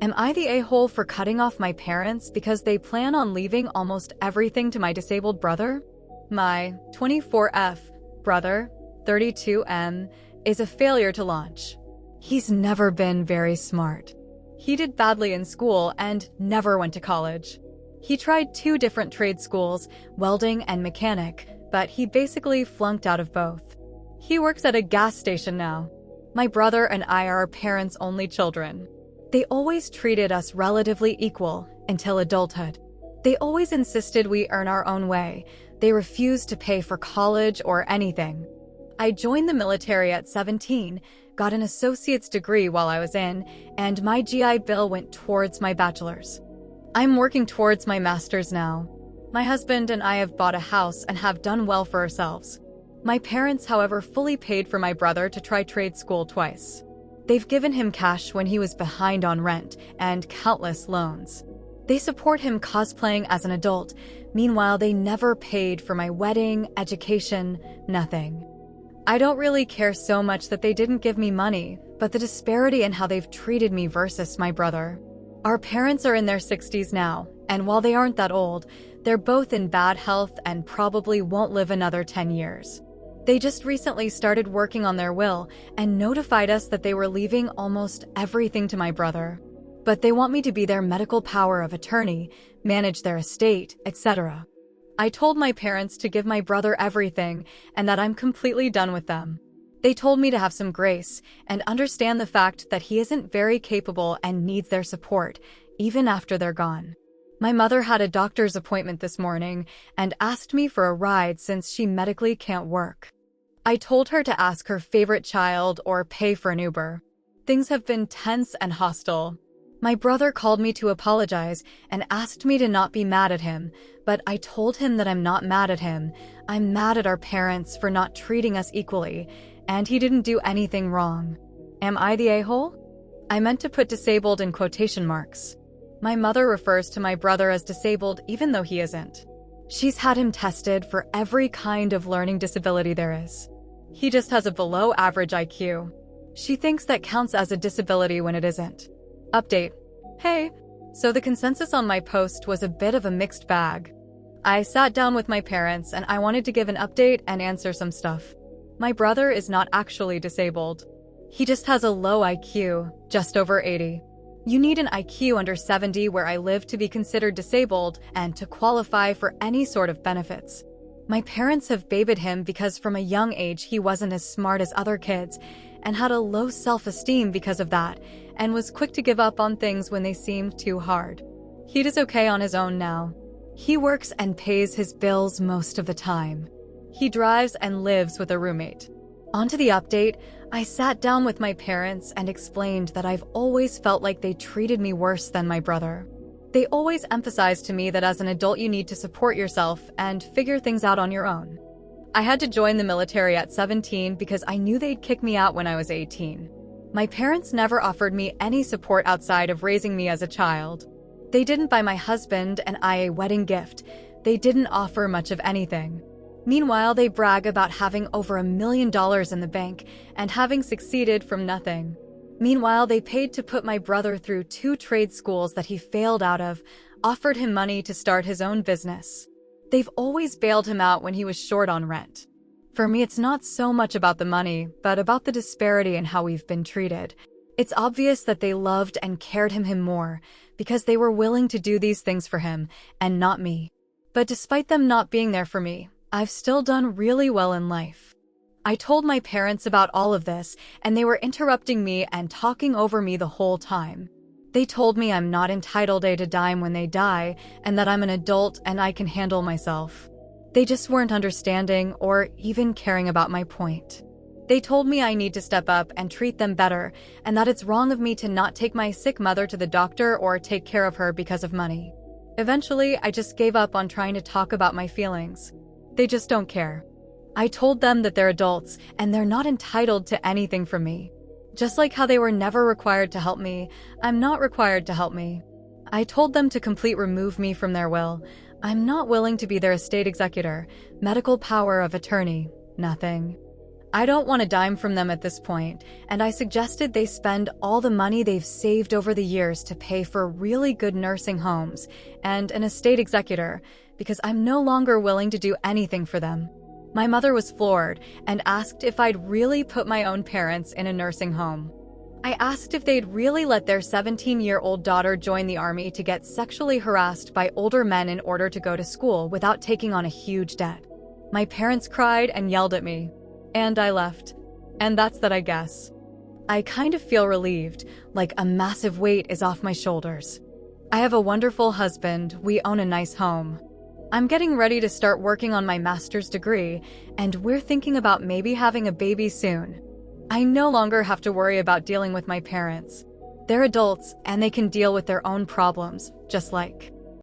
Am I the a-hole for cutting off my parents because they plan on leaving almost everything to my disabled brother? My 24F brother, 32M, is a failure to launch. He's never been very smart. He did badly in school and never went to college. He tried 2 different trade schools, welding and mechanic, but he basically flunked out of both. He works at a gas station now. My brother and I are our parents' only children. They always treated us relatively equal until adulthood. They always insisted we earn our own way. They refused to pay for college or anything. I joined the military at 17, got an associate's degree while I was in, and my GI Bill went towards my bachelor's. I'm working towards my master's now. My husband and I have bought a house and have done well for ourselves. My parents, however, fully paid for my brother to try trade school twice. They've given him cash when he was behind on rent and countless loans. They support him cosplaying as an adult. Meanwhile, they never paid for my wedding, education, nothing. I don't really care so much that they didn't give me money, but the disparity in how they've treated me versus my brother. Our parents are in their 60s now, and while they aren't that old, they're both in bad health and probably won't live another 10 years. They just recently started working on their will and notified us that they were leaving almost everything to my brother. But they want me to be their medical power of attorney, manage their estate, etc. I told my parents to give my brother everything and that I'm completely done with them. They told me to have some grace and understand the fact that he isn't very capable and needs their support, even after they're gone. My mother had a doctor's appointment this morning and asked me for a ride since she medically can't work. I told her to ask her favorite child or pay for an Uber. Things have been tense and hostile. My brother called me to apologize and asked me to not be mad at him, but I told him that I'm not mad at him. I'm mad at our parents for not treating us equally, and he didn't do anything wrong. Am I the a-hole? I meant to put disabled in quotation marks. My mother refers to my brother as disabled even though he isn't. She's had him tested for every kind of learning disability there is. He just has a below-average IQ. She thinks that counts as a disability when it isn't. Update. Hey. So the consensus on my post was a bit of a mixed bag. I sat down with my parents and I wanted to give an update and answer some stuff. My brother is not actually disabled. He just has a low IQ, just over 80. You need an IQ under 70 where I live to be considered disabled and to qualify for any sort of benefits. My parents have babied him because from a young age he wasn't as smart as other kids and had a low self-esteem because of that and was quick to give up on things when they seemed too hard. He does okay on his own now. He works and pays his bills most of the time. He drives and lives with a roommate. On to the update, I sat down with my parents and explained that I've always felt like they treated me worse than my brother. They always emphasized to me that as an adult you need to support yourself and figure things out on your own. I had to join the military at 17 because I knew they'd kick me out when I was 18. My parents never offered me any support outside of raising me as a child. They didn't buy my husband and I a wedding gift. They didn't offer much of anything. Meanwhile, they brag about having over $1 million in the bank and having succeeded from nothing. Meanwhile, they paid to put my brother through 2 trade schools that he failed out of, offered him money to start his own business. They've always bailed him out when he was short on rent. For me, it's not so much about the money, but about the disparity in how we've been treated. It's obvious that they loved and cared him more because they were willing to do these things for him and not me. But despite them not being there for me, I've still done really well in life. I told my parents about all of this, and they were interrupting me and talking over me the whole time. They told me I'm not entitled to a dime when they die, and that I'm an adult and I can handle myself. They just weren't understanding or even caring about my point. They told me I need to step up and treat them better, and that it's wrong of me to not take my sick mother to the doctor or take care of her because of money. Eventually, I just gave up on trying to talk about my feelings. They just don't care. I told them that they're adults and they're not entitled to anything from me. Just like how they were never required to help me, I'm not required to help me. I told them to completely remove me from their will. I'm not willing to be their estate executor, medical power of attorney, nothing. I don't want a dime from them at this point, and I suggested they spend all the money they've saved over the years to pay for really good nursing homes and an estate executor, because I'm no longer willing to do anything for them. My mother was floored and asked if I'd really put my own parents in a nursing home. I asked if they'd really let their 17-year-old daughter join the army to get sexually harassed by older men in order to go to school without taking on a huge debt. My parents cried and yelled at me. And I left. And that's that, I guess. I kind of feel relieved, like a massive weight is off my shoulders. I have a wonderful husband, we own a nice home. I'm getting ready to start working on my master's degree, and we're thinking about maybe having a baby soon. I no longer have to worry about dealing with my parents. They're adults, and they can deal with their own problems, just like